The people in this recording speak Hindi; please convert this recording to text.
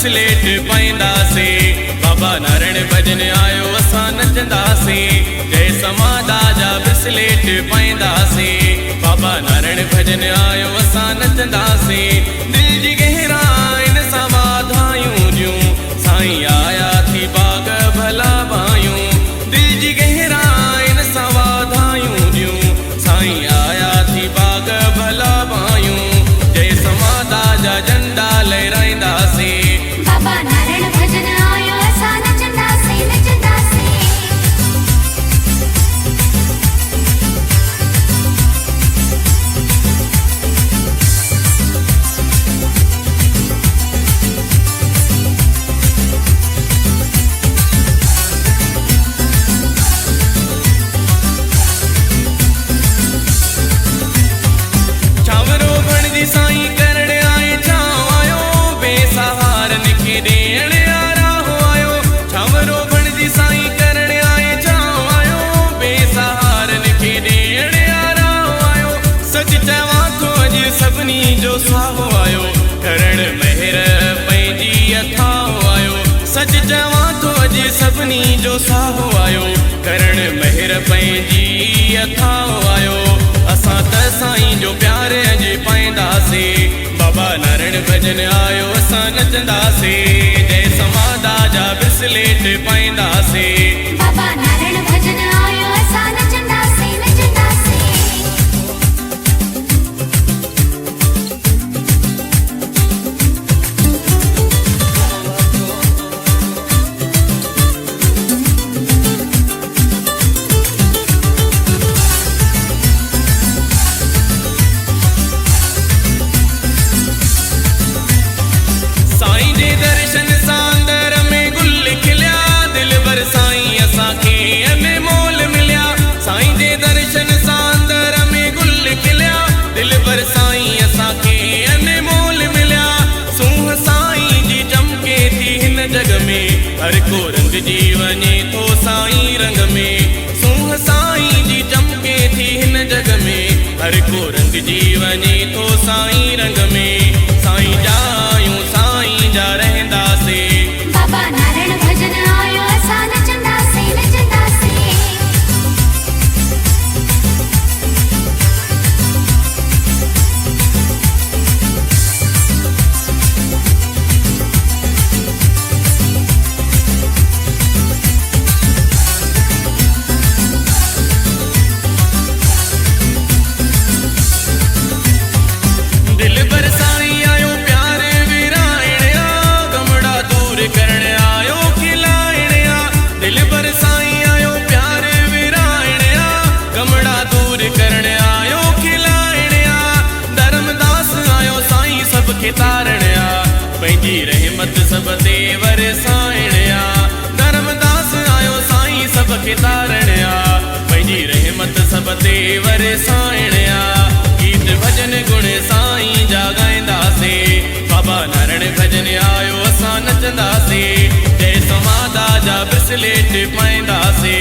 ब्रेसलेट पाईंदासे। बाबा नारायण भजन आयो असां नचंदासे। जय समादा जा ब्रेसलेट पाईंदासे। बाबा नारायण भजन आयो असां नचंदासे। दिल जी गहराइन सां वाधायूं ॾियूं साईं आया थी बाग भला बायूं। दिल जी गहराइन सां वाधायूं ॾियूं साईं आया थी बाग भला बायूं। जय समादा जा झंडा लहराईंदासे। बाबा नारायण भजन आयो असां नचंदासे नचंदासे। साईं करण आए छांव आयो बेसहारन खे ॾियण आराहो आयो। छांवरो बणजी साईं करण आए छांव आयो बेसहारन खे ॾियण आराहो आयो। सच चवां थो अॼु सभिनी जो साहो आयो करण महिर पंहिंजी अथाहो आयो। सच चवां थो अॼु सभिनी जो साहो आयो करण महिर पंहिंजी अथाहो आयो। असां त साईं जो प्यार अॼु पाईंदासे। बाबा नारायण भजन आयो असां नचंदासे। जय समादा जा ब्रेसलेट पाईंदासे। बाबा नारायण भजन आयो असां नचंदासे नचंदासे। दर्शन सांदर में गुल खिलिया दिल भर साईं असांखे अनमोल मिलिया। साईं जे दर्शन सांदर में गुल खिलिया दिल भर साईं असांखे अनमोल मिलिया। सूंह साईं जी चमके थी हिन जग में हर को रंग जी वञे थो साईं रंग में। सूंह साईं जी चमके थी हिन जग में हर को रंग जी वञे थो साईं रंग में। साईं जायूं साईं जा रहंदासे। बाबा नारायण भजन आयो असां नचंदासे नचंदासे। दिल भर साईं आयो प्यार विराइण आ गमड़ा दूर करण आयो खिलाइण आ। दिल भर साईं आयो प्यार विराइण आ गमड़ा दूर करण आयो खिलाइण आ। धर्मदास आयो साईं सब खे तारण आ पंहिंजी रहमत सब ते वरसाइण आ। धर्मदास आयो साईं सब खे तारण आ पंहिंजी रहमत सब ते वरसाइण आ। गीत भजन गुण साईं जा गाईंदासे। बाबा नारायण भजन आयो असां नचंदासे। जय समादा जा ब्रेसलेट पाईंदासे।